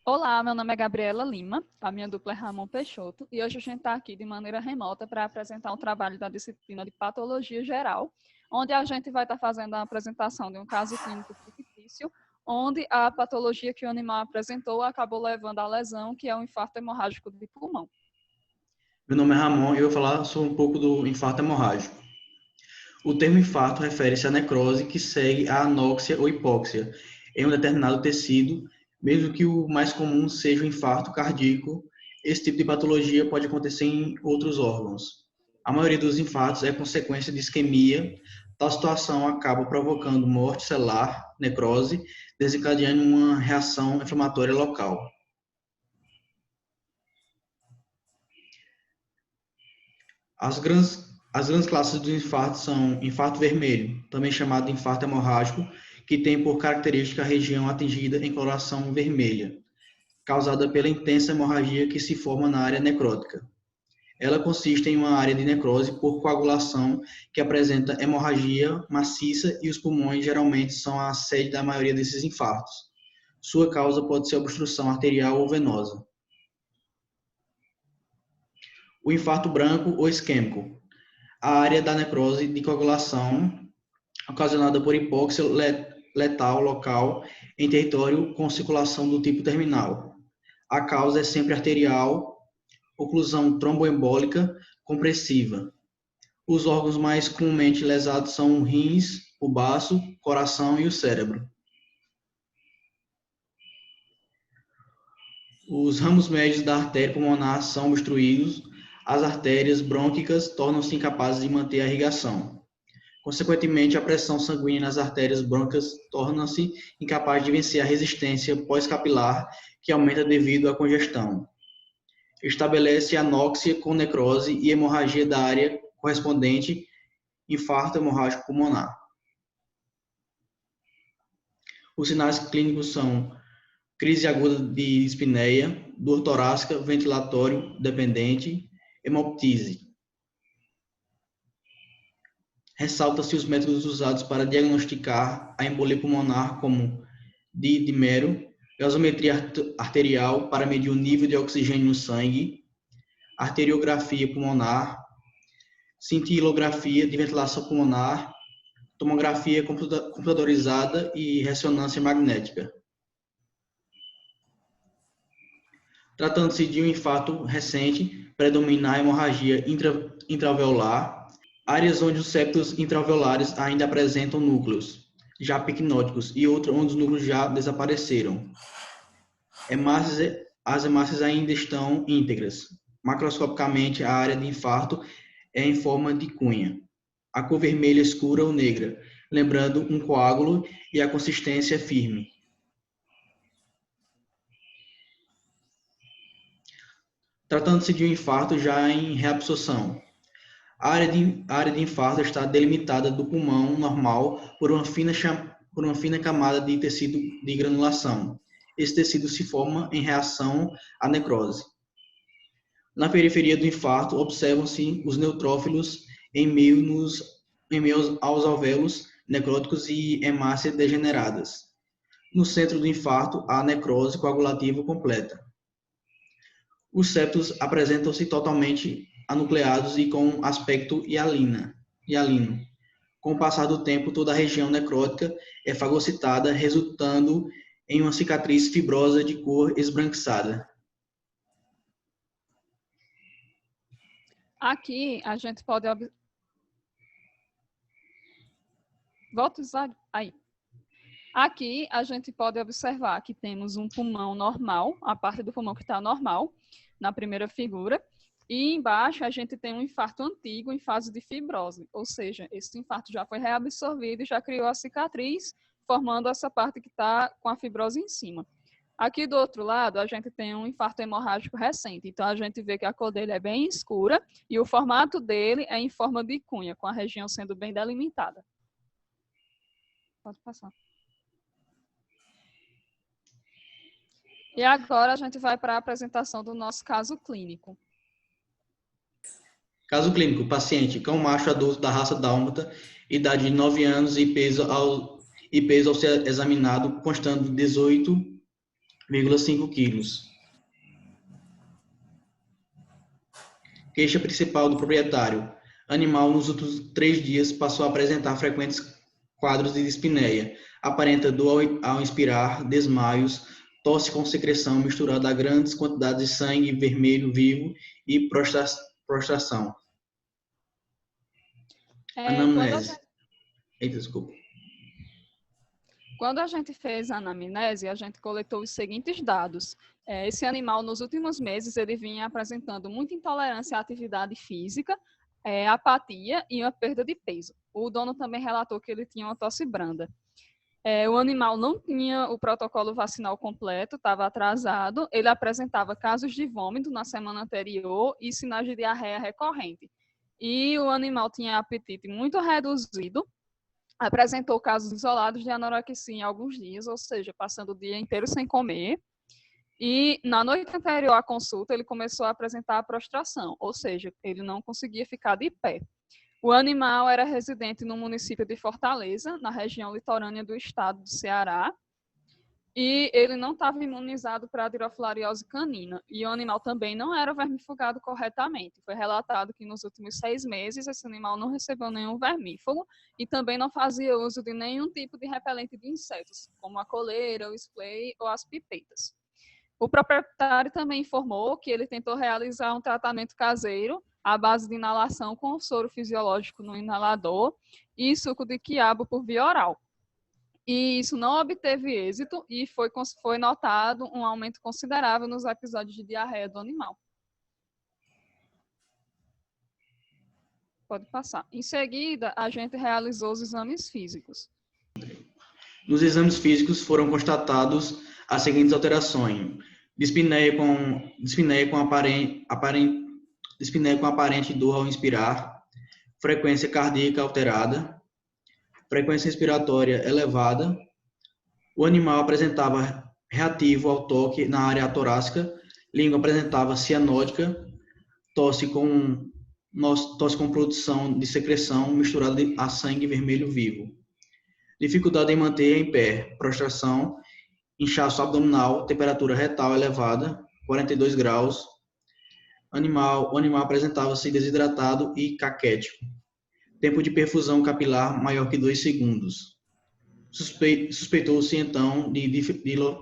Olá, meu nome é Gabriela Lima, a minha dupla é Ramon Peixoto, e hoje a gente está aqui de maneira remota para apresentar um trabalho da disciplina de Patologia Geral, onde a gente vai estar fazendo a apresentação de um caso clínico fictício, onde a patologia que o animal apresentou acabou levando à lesão, que é o infarto hemorrágico de pulmão. Meu nome é Ramon e eu vou falar sobre um pouco do infarto hemorrágico. O termo infarto refere-se à necrose que segue à anóxia ou hipóxia em um determinado tecido, mesmo que o mais comum seja o infarto cardíaco. Esse tipo de patologia pode acontecer em outros órgãos. A maioria dos infartos é consequência de isquemia. Tal situação acaba provocando morte celular, necrose, desencadeando uma reação inflamatória local. As grandes classes do infarto são infarto vermelho, também chamado de infarto hemorrágico, que tem por característica a região atingida em coloração vermelha, causada pela intensa hemorragia que se forma na área necrótica. Ela consiste em uma área de necrose por coagulação que apresenta hemorragia maciça e os pulmões geralmente são a sede da maioria desses infartos. Sua causa pode ser obstrução arterial ou venosa. O infarto branco ou isquêmico. A área da necrose de coagulação ocasionada por hipóxia letal local em território com circulação do tipo terminal. A causa é sempre arterial, oclusão tromboembólica compressiva. Os órgãos mais comumente lesados são os rins, o baço, coração e o cérebro. Os ramos médios da artéria pulmonar são obstruídos, as artérias brônquicas tornam-se incapazes de manter a irrigação. Consequentemente, a pressão sanguínea nas artérias brônquicas torna-se incapaz de vencer a resistência pós-capilar, que aumenta devido à congestão. Estabelece anóxia com necrose e hemorragia da área correspondente, infarto hemorrágico pulmonar. Os sinais clínicos são crise aguda de dispneia, dor torácica, ventilatório dependente, hemoptise. Ressalta-se os métodos usados para diagnosticar a embolia pulmonar, como dímero, gasometria arterial para medir o nível de oxigênio no sangue, arteriografia pulmonar, cintilografia de ventilação pulmonar, tomografia computadorizada e ressonância magnética. Tratando-se de um infarto recente, predomina a hemorragia intraalveolar, áreas onde os septos intraalveolares ainda apresentam núcleos já picnóticos e outras onde os núcleos já desapareceram. As hemácias ainda estão íntegras. Macroscopicamente, a área de infarto é em forma de cunha. A cor vermelha escura ou negra, lembrando um coágulo, e a consistência é firme. Tratando-se de um infarto já em reabsorção. A área de infarto está delimitada do pulmão normal por uma fina camada de tecido de granulação. Esse tecido se forma em reação à necrose. Na periferia do infarto, observam-se os neutrófilos em meio aos alvéolos necróticos e hemácias degeneradas. No centro do infarto, há necrose coagulativa completa. Os septos apresentam-se totalmente anucleados e com aspecto hialino. Com o passar do tempo, toda a região necrótica é fagocitada, resultando em uma cicatriz fibrosa de cor esbranquiçada. Aqui a gente pode Aqui a gente pode observar que temos um pulmão normal, a parte do pulmão que está normal, na primeira figura, e embaixo a gente tem um infarto antigo em fase de fibrose, ou seja, esse infarto já foi reabsorvido e já criou a cicatriz, formando essa parte que está com a fibrose em cima. Aqui do outro lado, a gente tem um infarto hemorrágico recente, então a gente vê que a cor dele é bem escura e o formato dele é em forma de cunha, com a região sendo bem delimitada. Pode passar. E agora a gente vai para a apresentação do nosso caso clínico. Caso clínico, paciente, cão macho adulto da raça dálmata, idade de 9 anos e peso ao ser examinado, constando de 18 5 quilos. Queixa principal do proprietário. Animal nos últimos 3 dias passou a apresentar frequentes quadros de dispneia. Aparenta dor ao inspirar, desmaios, tosse com secreção misturada a grandes quantidades de sangue vermelho vivo e prostração. Anamnese. Eita, desculpa. Quando a gente fez a anamnese, a gente coletou os seguintes dados. Esse animal, nos últimos meses, ele vinha apresentando muita intolerância à atividade física, apatia e uma perda de peso. O dono também relatou que ele tinha uma tosse branda. O animal não tinha o protocolo vacinal completo, estava atrasado, ele apresentava casos de vômito na semana anterior e sinais de diarreia recorrente. E o animal tinha apetite muito reduzido, apresentou casos isolados de anorexia em alguns dias, ou seja, passando o dia inteiro sem comer. E na noite anterior à consulta, ele começou a apresentar a prostração, ou seja, ele não conseguia ficar de pé. O animal era residente no município de Fortaleza, na região litorânea do estado do Ceará, e ele não estava imunizado para a dirofilariose canina. E o animal também não era vermifugado corretamente. Foi relatado que nos últimos 6 meses esse animal não recebeu nenhum vermífugo e também não fazia uso de nenhum tipo de repelente de insetos, como a coleira, o spray ou as pipetas. O proprietário também informou que ele tentou realizar um tratamento caseiro à base de inalação com soro fisiológico no inalador e suco de quiabo por via oral. E isso não obteve êxito e foi notado um aumento considerável nos episódios de diarreia do animal. Pode passar. Em seguida, a gente realizou os exames físicos. Nos exames físicos foram constatados as seguintes alterações: dispneia com aparente dor ao inspirar, frequência cardíaca alterada, frequência respiratória elevada. O animal apresentava reativo ao toque na área torácica, língua apresentava cianótica, tosse com produção de secreção misturada a sangue vermelho vivo. Dificuldade em manter em pé, prostração, inchaço abdominal, temperatura retal elevada, 42 graus. O animal apresentava-se desidratado e caquético. Tempo de perfusão capilar maior que 2 segundos. Suspeitou-se, então, de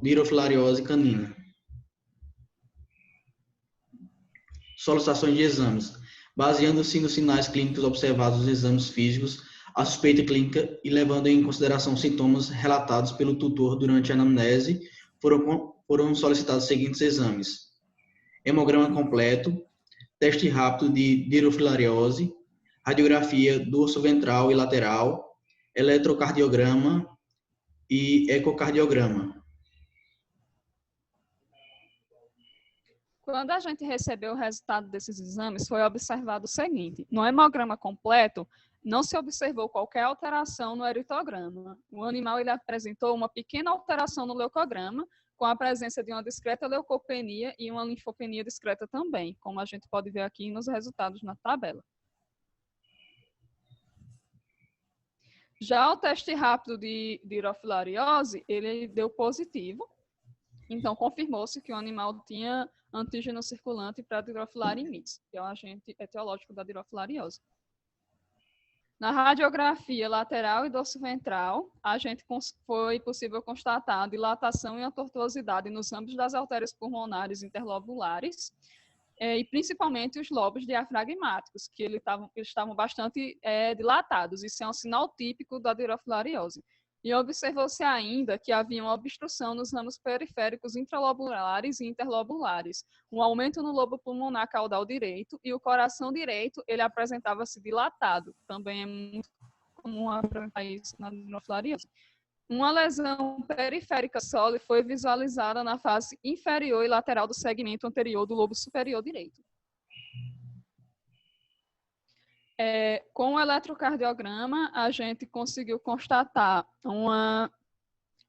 dirofilariose canina. Solicitações de exames. Baseando-se nos sinais clínicos observados nos exames físicos, a suspeita clínica e levando em consideração os sintomas relatados pelo tutor durante a anamnese, foram solicitados os seguintes exames: hemograma completo, teste rápido de dirofilariose, radiografia dorso-ventral e lateral, eletrocardiograma e ecocardiograma. Quando a gente recebeu o resultado desses exames, foi observado o seguinte: no hemograma completo, não se observou qualquer alteração no eritograma. O animal ele apresentou uma pequena alteração no leucograma, com a presença de uma discreta leucopenia e uma linfopenia discreta também, como a gente pode ver aqui nos resultados na tabela. Já o teste rápido de dirofilariose, ele deu positivo. Então, confirmou-se que o animal tinha antígeno circulante para a dirofilarimise, que é o agente etiológico da dirofilariose. Na radiografia lateral e dorso-ventral, foi possível constatar a dilatação e a tortuosidade nos âmbitos das artérias pulmonares interlobulares, e principalmente os lobos diafragmáticos, que eles estavam bastante dilatados. Isso é um sinal típico da dirofilariose. E observou-se ainda que havia uma obstrução nos ramos periféricos intralobulares e interlobulares, um aumento no lobo pulmonar caudal direito e o coração direito ele apresentava-se dilatado. Também é muito comum apresentar isso na dirofilariose. Uma lesão periférica sólida foi visualizada na face inferior e lateral do segmento anterior do lobo superior direito. Com o eletrocardiograma, a gente conseguiu constatar uma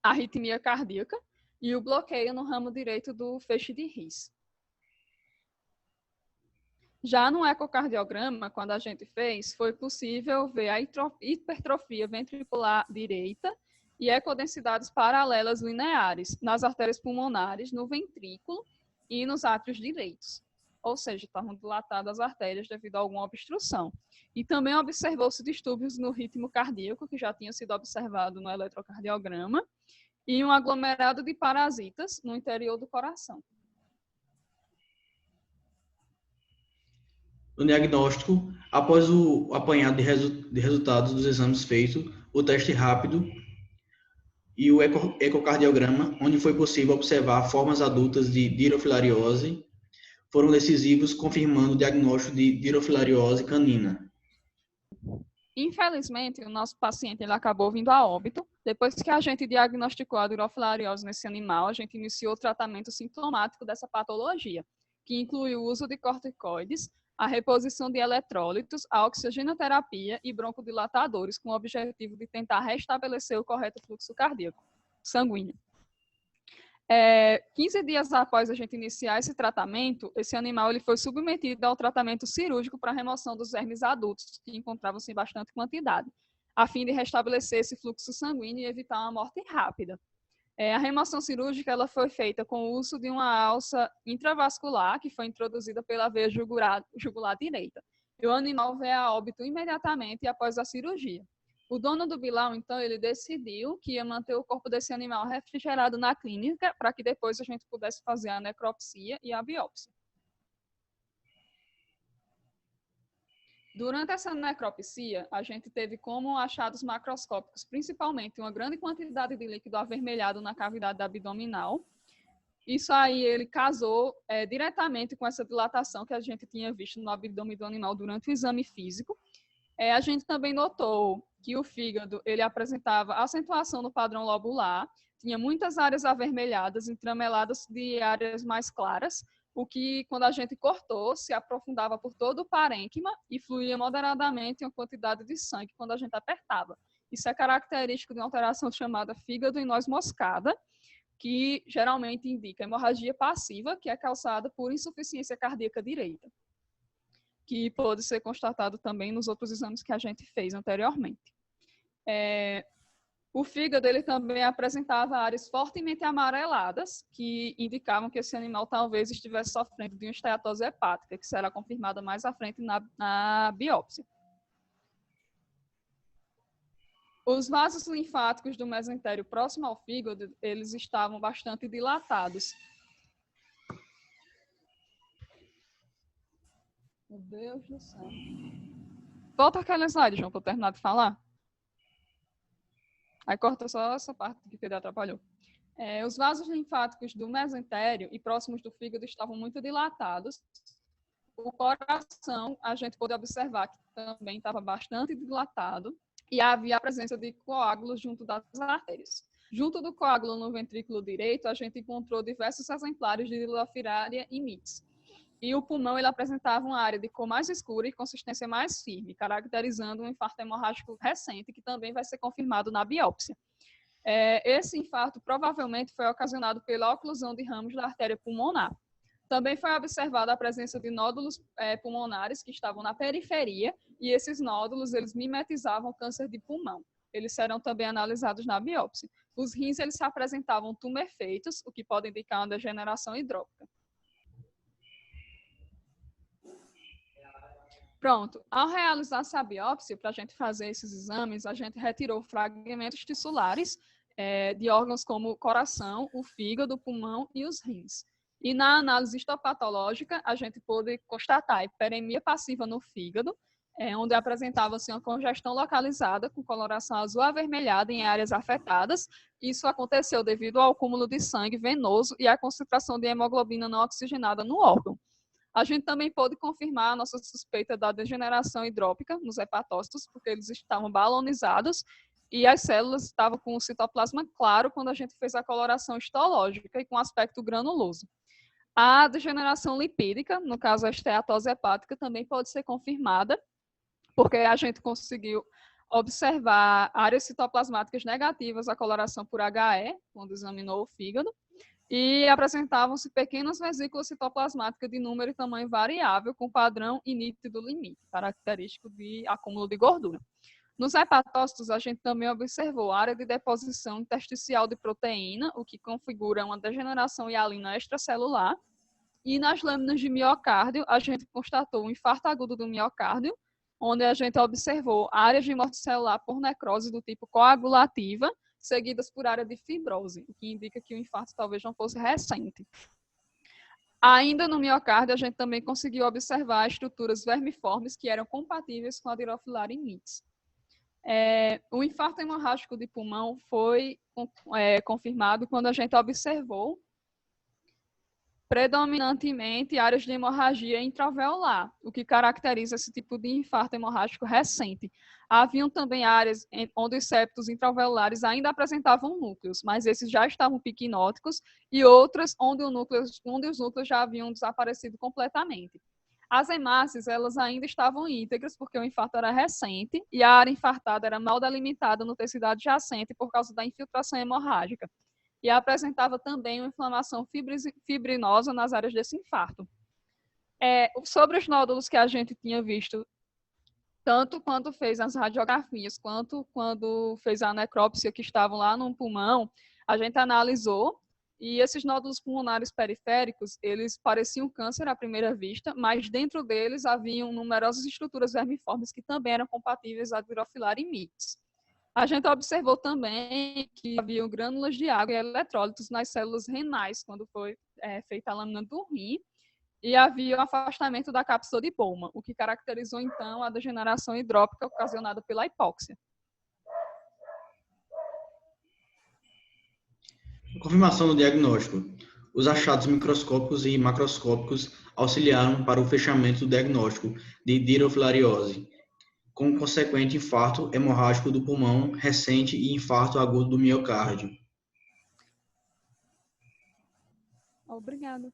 arritmia cardíaca e o bloqueio no ramo direito do feixe de His. Já no ecocardiograma, quando a gente fez, foi possível ver a hipertrofia ventricular direita e ecodensidades paralelas lineares nas artérias pulmonares, no ventrículo e nos átrios direitos. Ou seja, estavam dilatadas as artérias devido a alguma obstrução. E também observou-se distúrbios no ritmo cardíaco, que já tinha sido observado no eletrocardiograma, e um aglomerado de parasitas no interior do coração. No diagnóstico, após o apanhado de resultados dos exames feitos, o teste rápido e o ecocardiograma, onde foi possível observar formas adultas de dirofilariose, foram decisivos, confirmando o diagnóstico de dirofilariose canina. Infelizmente, o nosso paciente ele acabou vindo a óbito. Depois que a gente diagnosticou a dirofilariose nesse animal, a gente iniciou o tratamento sintomático dessa patologia, que inclui o uso de corticoides, a reposição de eletrólitos, a oxigenoterapia e broncodilatadores, com o objetivo de tentar restabelecer o correto fluxo cardíaco sanguíneo. 15 dias após a gente iniciar esse tratamento, esse animal ele foi submetido ao tratamento cirúrgico para a remoção dos vermes adultos, que encontravam-se em bastante quantidade, a fim de restabelecer esse fluxo sanguíneo e evitar uma morte rápida. A remoção cirúrgica ela foi feita com o uso de uma alça intravascular, que foi introduzida pela veia jugular direita. E o animal veio a óbito imediatamente após a cirurgia. O dono do Bilal, então, ele decidiu que ia manter o corpo desse animal refrigerado na clínica para que depois a gente pudesse fazer a necropsia e a biópsia. Durante essa necropsia, a gente teve como achados macroscópicos, principalmente uma grande quantidade de líquido avermelhado na cavidade abdominal. Isso aí ele casou diretamente com essa dilatação que a gente tinha visto no abdômen do animal durante o exame físico. A gente também notou que o fígado ele apresentava acentuação no padrão lobular, tinha muitas áreas avermelhadas, entrameladas de áreas mais claras, o que, quando a gente cortou, se aprofundava por todo o parênquima e fluía moderadamente uma quantidade de sangue quando a gente apertava. Isso é característico de uma alteração chamada fígado em noz moscada, que geralmente indica hemorragia passiva, que é causada por insuficiência cardíaca direita, que pode ser constatado também nos outros exames que a gente fez anteriormente. O fígado ele também apresentava áreas fortemente amareladas, que indicavam que esse animal talvez estivesse sofrendo de uma esteatose hepática, que será confirmada mais à frente na biópsia. Os vasos linfáticos do mesentério próximo ao fígado, eles estavam bastante dilatados. Meu Deus do céu. Volta aquela slide, João, para eu terminar de falar. Aí corta só essa parte que ele atrapalhou. Os vasos linfáticos do mesentério e próximos do fígado estavam muito dilatados. O coração, a gente pôde observar que também estava bastante dilatado e havia a presença de coágulos junto das artérias. Junto do coágulo no ventrículo direito, a gente encontrou diversos exemplares de Dilophyraria imitis. E o pulmão ele apresentava uma área de cor mais escura e consistência mais firme, caracterizando um infarto hemorrágico recente, que também vai ser confirmado na biópsia. Esse infarto provavelmente foi ocasionado pela oclusão de ramos da artéria pulmonar. Também foi observada a presença de nódulos pulmonares que estavam na periferia, e esses nódulos eles mimetizavam câncer de pulmão. Eles serão também analisados na biópsia. Os rins eles se apresentavam tumefeitos, o que pode indicar uma degeneração hidrópica. Pronto, ao realizar essa biópsia, para a gente fazer esses exames, a gente retirou fragmentos tissulares de órgãos como o coração, o fígado, o pulmão e os rins. E na análise histopatológica, a gente pôde constatar hiperemia passiva no fígado, onde apresentava-se uma congestão localizada com coloração azul avermelhada em áreas afetadas. Isso aconteceu devido ao acúmulo de sangue venoso e à concentração de hemoglobina não oxigenada no órgão. A gente também pôde confirmar a nossa suspeita da degeneração hidrópica nos hepatócitos, porque eles estavam balonizados e as células estavam com o citoplasma claro quando a gente fez a coloração histológica e com aspecto granuloso. A degeneração lipídica, no caso a esteatose hepática, também pode ser confirmada, porque a gente conseguiu observar áreas citoplasmáticas negativas à coloração por HE, quando examinou o fígado, e apresentavam-se pequenas vesículas citoplasmáticas de número e tamanho variável, com padrão e nítido limite, característico de acúmulo de gordura. Nos hepatócitos, a gente também observou área de deposição intersticial de proteína, o que configura uma degeneração hialina extracelular. E nas lâminas de miocárdio, a gente constatou um infarto agudo do miocárdio, onde a gente observou áreas de morte celular por necrose do tipo coagulativa, seguidas por área de fibrose, o que indica que o infarto talvez não fosse recente. Ainda no miocárdio, a gente também conseguiu observar estruturas vermiformes que eram compatíveis com a Dirofilaria mites. O infarto hemorrágico de pulmão foi confirmado quando a gente observou predominantemente áreas de hemorragia intraalveolar, o que caracteriza esse tipo de infarto hemorrágico recente. Haviam também áreas onde os septos intraalveolares ainda apresentavam núcleos, mas esses já estavam piquinóticos, e outras onde os núcleos já haviam desaparecido completamente. As hemácias, elas ainda estavam íntegras, porque o infarto era recente, e a área infartada era mal delimitada no tecido adjacente por causa da infiltração hemorrágica. E apresentava também uma inflamação fibrinosa nas áreas desse infarto. Sobre os nódulos que a gente tinha visto, tanto quando fez as radiografias, quanto quando fez a necrópsia que estavam lá no pulmão, a gente analisou, e esses nódulos pulmonares periféricos, eles pareciam câncer à primeira vista, mas dentro deles haviam numerosas estruturas vermiformes que também eram compatíveis à Dirofilaria mites. A gente observou também que havia grânulas de água e eletrólitos nas células renais, quando foi feita a lâmina do rim, e havia o afastamento da cápsula de Bowman, o que caracterizou, então, a degeneração hidrópica ocasionada pela hipóxia. Confirmação do diagnóstico. Os achados microscópicos e macroscópicos auxiliaram para o fechamento do diagnóstico de dirofilariose, com consequente infarto hemorrágico do pulmão recente e infarto agudo do miocárdio. Obrigada.